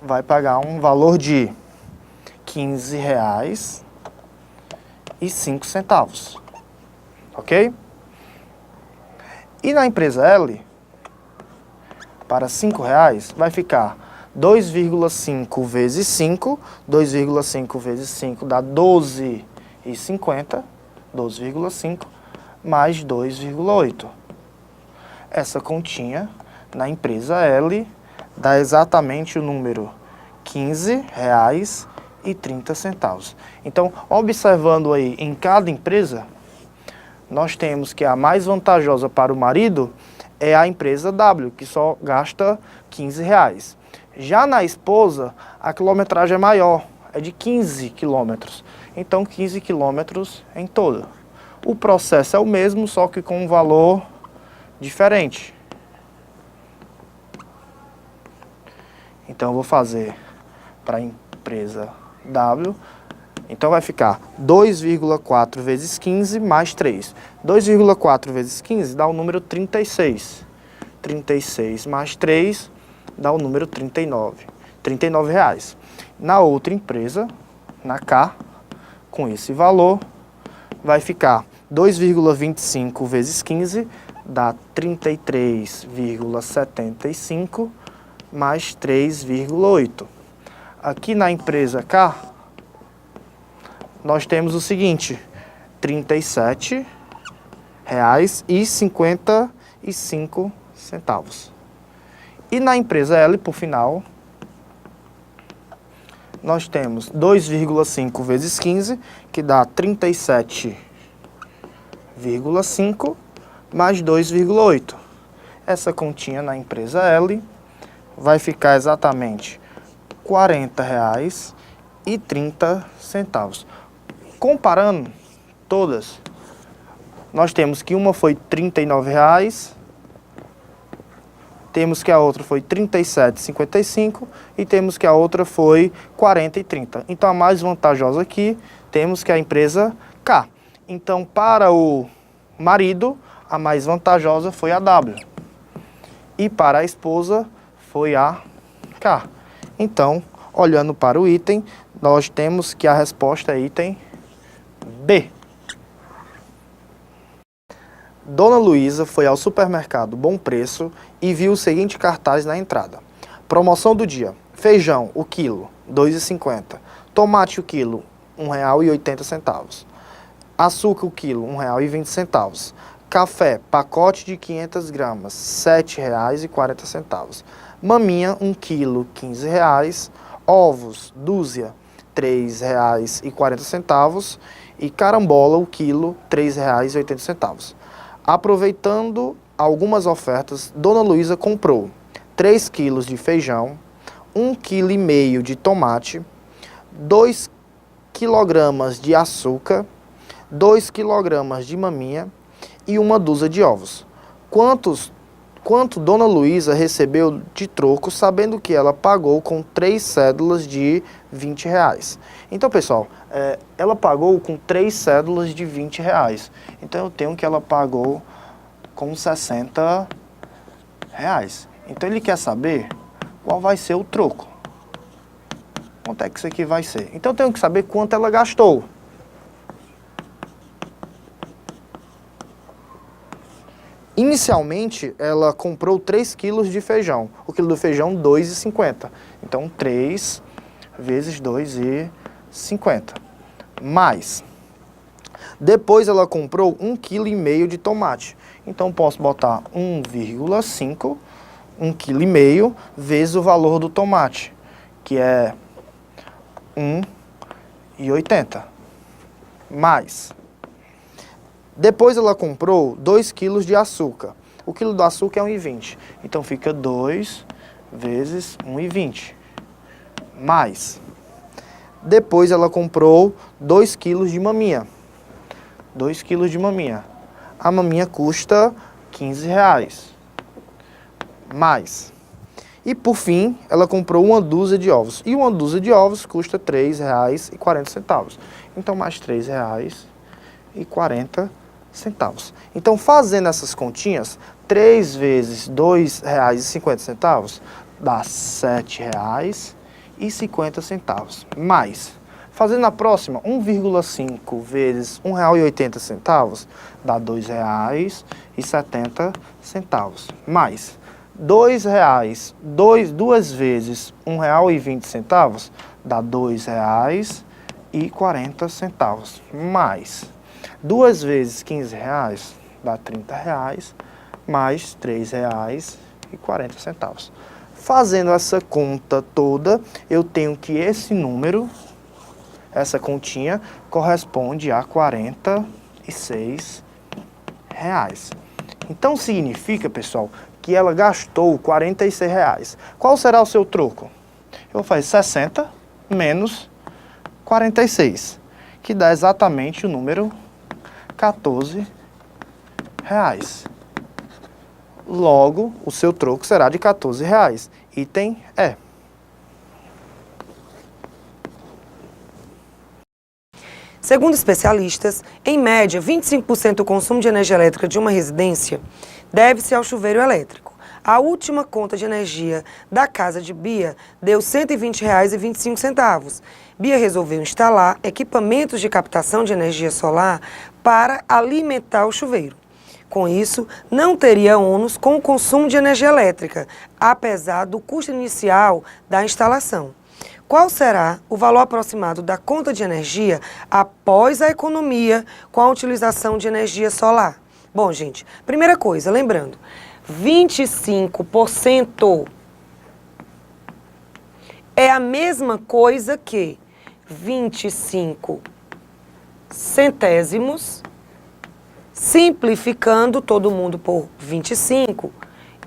Speaker 1: vai pagar um valor de R$ 15,05. Ok? E na empresa L, para R$ 5,00, vai ficar 2,5 vezes 5. 2,5 vezes 5 dá 12,50. 12,5 mais 2,8. Essa continha na empresa L dá exatamente o número R$ 15,30. Então, observando aí em cada empresa, nós temos que a mais vantajosa para o marido é a empresa W, que só gasta R$ 15,00. Já na esposa, a quilometragem é maior, é de 15 quilômetros. Então, 15 quilômetros em todo. O processo é o mesmo, só que com um valor diferente. Então, eu vou fazer para a empresa W. Então, vai ficar 2,4 vezes 15 mais 3. 2,4 vezes 15 dá o número 36. 36 mais 3 dá o número 39. R$ 39,00. Na outra empresa, na K, com esse valor, vai ficar 2,25 vezes 15 dá 33,75 mais 3,8. Aqui na empresa K, nós temos o seguinte, R$ 37,55. E na empresa L, por final, nós temos 2,5 vezes 15, que dá 37,5, mais 2,8. Essa continha na empresa L vai ficar exatamente R$ 40,30. Comparando todas, nós temos que uma foi R$ 39,00, temos que a outra foi R$ 37,55 e temos que a outra foi R$ 40,30. Então, a mais vantajosa aqui, temos que a empresa K. Então, para o marido, a mais vantajosa foi a W. E para a esposa, foi a K. Então, olhando para o item, nós temos que a resposta é item B. Dona Luísa foi ao supermercado Bom Preço e viu o seguinte cartaz na entrada. Promoção do dia. Feijão, o quilo, R$ 2,50. Tomate, o quilo, R$ 1,80. Açúcar, o quilo, R$ 1,20. Café, pacote de 500 gramas, R$ 7,40. Maminha, 1 quilo, R$ 15,00. Ovos, dúzia, R$ 3,40. E carambola, o quilo, R$ 3,80. Aproveitando algumas ofertas, Dona Luísa comprou 3 quilos de feijão, 1,5 kg de tomate, 2 kg de açúcar, 2 kg de maminha e uma dúzia de ovos. Quanto Dona Luísa recebeu de troco, sabendo que ela pagou com 3 cédulas de R$ 20,00. Então, pessoal, ela pagou com 3 cédulas de R$ 20,00. Então, eu tenho que ela pagou com R$ 60,00. Então, ele quer saber qual vai ser o troco. Quanto é que isso aqui vai ser? Então, eu tenho que saber quanto ela gastou. Inicialmente, ela comprou 3 quilos de feijão. O quilo do feijão, R$ 2,50. Então, 3 vezes 2,50. Mais. Depois, ela comprou 1,5 kg de tomate. Então, posso botar 1,5, 1,5 kg, vezes o valor do tomate, que é R$ 1,80. Mais. Depois ela comprou 2 quilos de açúcar. O quilo do açúcar é 1,20. Então fica 2 vezes 1,20. Mais. Depois ela comprou 2 quilos de maminha. 2 quilos de maminha. A maminha custa R$ 15,00. Mais. E por fim, ela comprou uma dúzia de ovos. E uma dúzia de ovos custa R$ 3,40. Então mais R$ 3,40. Então, fazendo essas continhas, 3 vezes R$ 2,50 dá R$ 7,50. Mais, fazendo a próxima, 1,5 vezes R$ 1,80 dá R$ 2,70. Mais, R$ 2 vezes R$ 1,20 dá R$ 2,40. Mais, 2 vezes R$ 15,00 dá R$ 30,00, mais R$ 3,40. Fazendo essa conta toda, eu tenho que esse número, essa continha, corresponde a R$ 46,00. Então, significa, pessoal, que ela gastou R$ 46,00. Qual será o seu troco? Eu vou fazer 60 menos 46, que dá exatamente o número R$14,00. Logo, o seu troco será de R$14,00. Item E.
Speaker 2: Segundo especialistas, em média, 25% do consumo de energia elétrica de uma residência deve-se ao chuveiro elétrico. A última conta de energia da casa de Bia deu R$ 120,25. Bia resolveu instalar equipamentos de captação de energia solar para alimentar o chuveiro. Com isso, não teria ônus com o consumo de energia elétrica, apesar do custo inicial da instalação. Qual será o valor aproximado da conta de energia após a economia com a utilização de energia solar? Bom, gente, primeira coisa, lembrando, 25% é a mesma coisa que 25 centésimos, simplificando todo mundo por 25,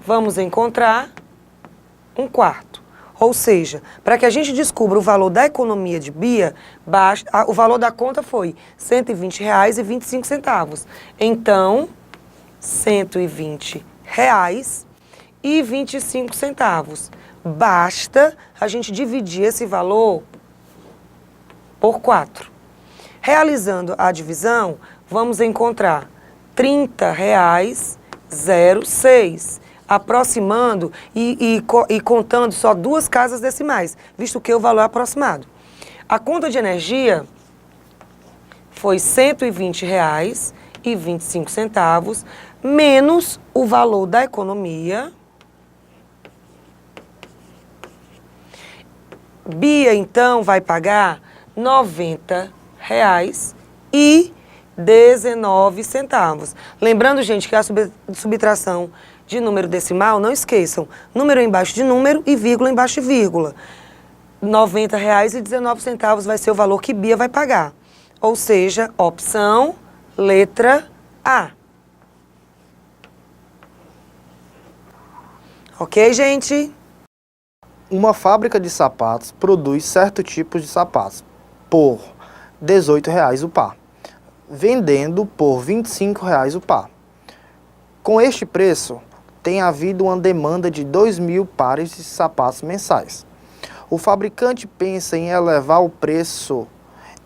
Speaker 2: vamos encontrar 1/4. Ou seja, para que a gente descubra o valor da economia de Bia, o valor da conta foi R$ 120,25. Então, R$ 120,25. Basta a gente dividir esse valor por 4. Realizando a divisão, vamos encontrar R$ 30,06. Aproximando e contando só 2 casas decimais, visto que o valor é aproximado. A conta de energia foi R$ 120,25, menos o valor da economia. Bia, então, vai pagar R$ 90,19. Lembrando, gente, que a subtração de número decimal, não esqueçam, número embaixo de número e vírgula embaixo de vírgula. R$ 90,19 vai ser o valor que Bia vai pagar. Ou seja, opção, letra A. Ok, gente?
Speaker 1: Uma fábrica de sapatos produz certo tipo de sapatos por R$ 18,00 o par, vendendo por R$ 25,00 o par. Com este preço, tem havido uma demanda de 2.000 pares de sapatos mensais. O fabricante pensa em elevar o preço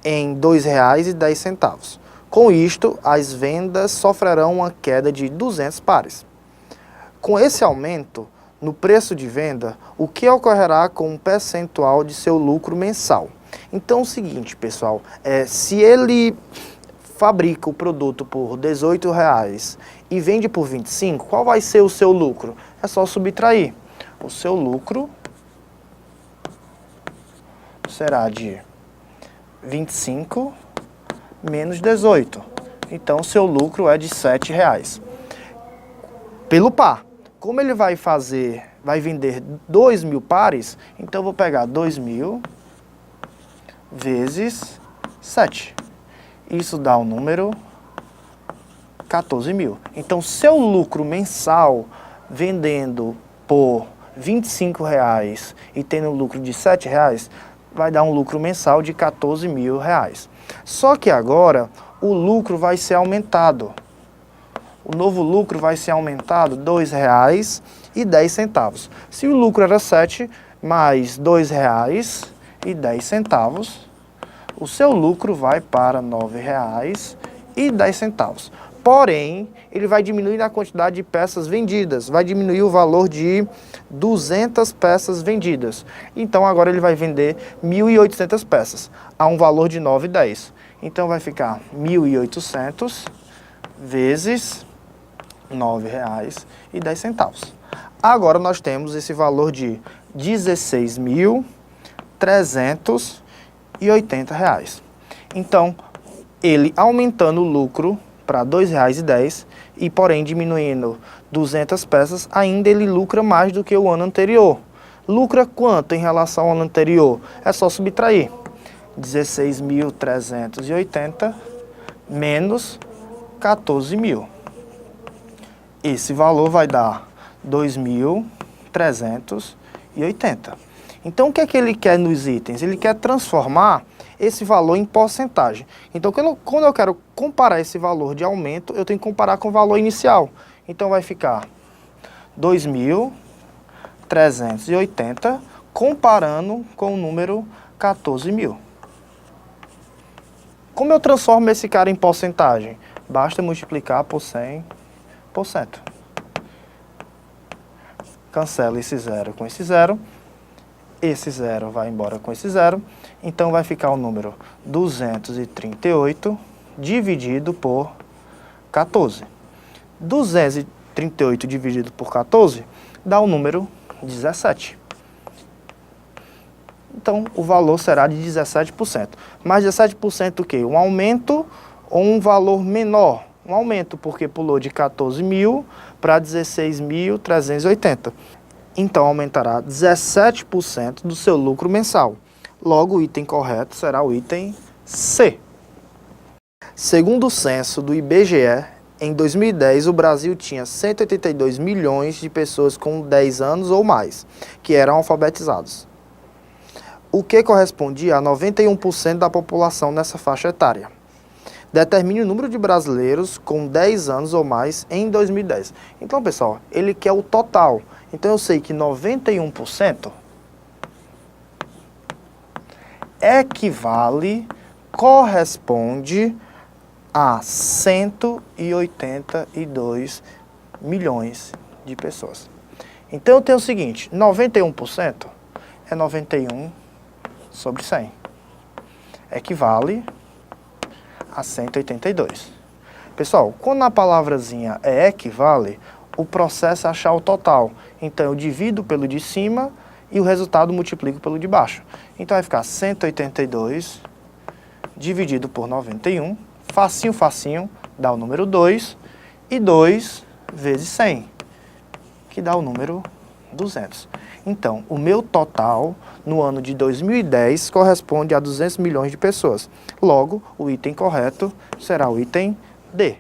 Speaker 1: em R$ 2,10. Com isto, as vendas sofrerão uma queda de 200 pares. Com esse aumento no preço de venda, o que ocorrerá com o percentual de seu lucro mensal? Então, é o seguinte, pessoal, se ele fabrica o produto por R$ 18,00 e vende por 25, qual vai ser o seu lucro? É só subtrair. O seu lucro será de 25 menos 18. Então, o seu lucro é de R$ 7,00. Pelo par. Como ele vai vender 2.000 pares, então eu vou pegar 2.000 vezes 7. Isso dá o número 14.000. Então, seu lucro mensal vendendo por R$ 25,00 e tendo um lucro de R$ 7,00, vai dar um lucro mensal de R$ 14.000. Só que agora o lucro vai ser aumentado. O novo lucro vai ser aumentado R$ 2,10. Se o lucro era 7 mais R$ 2,10, o seu lucro vai para R$ 9,10. Porém, ele vai diminuir a quantidade de peças vendidas, vai diminuir o valor de 200 peças vendidas. Então, agora ele vai vender 1.800 peças, a um valor de R$ 9,10. Então, vai ficar 1.800 vezes R$ 9,10. Agora, nós temos esse valor de R$ 16.380. Então, ele aumentando o lucro para R$ 2,10 e, porém, diminuindo 200 peças, ainda ele lucra mais do que o ano anterior. Lucra quanto em relação ao ano anterior? É só subtrair. 16.380 menos 14.000. Esse valor vai dar 2.380. Então, o que é que ele quer nos itens? Ele quer transformar esse valor em porcentagem. Então, quando eu quero comparar esse valor de aumento, eu tenho que comparar com o valor inicial. Então, vai ficar 2.380 comparando com o número 14.000. Como eu transformo esse cara em porcentagem? Basta multiplicar por 100%. Cancela esse zero com esse zero. Esse zero vai embora com esse zero. Então, vai ficar o número 238 dividido por 14. 238 dividido por 14 dá o número 17. Então, o valor será de 17%. Mas 17% o quê? Um aumento ou um valor menor? Um aumento, porque pulou de 14.000 para 16.380. então aumentará 17% do seu lucro mensal. Logo, o item correto será o item C. Segundo o censo do IBGE, em 2010 o Brasil tinha 182 milhões de pessoas com 10 anos ou mais, que eram alfabetizados, o que correspondia a 91% da população nessa faixa etária. Determine o número de brasileiros com 10 anos ou mais em 2010. Então, pessoal, ele quer o total. Então, eu sei que 91% corresponde a 182 milhões de pessoas. Então, eu tenho o seguinte, 91% é 91 sobre 100. Equivale a 182. Pessoal, quando a palavrazinha é equivale, o processo é achar o total. Então, eu divido pelo de cima e o resultado multiplico pelo de baixo. Então, vai ficar 182 dividido por 91. Facinho, facinho, dá o número 2. E 2 vezes 100, que dá o número 200. Então, o meu total no ano de 2010 corresponde a 200 milhões de pessoas. Logo, o item correto será o item D.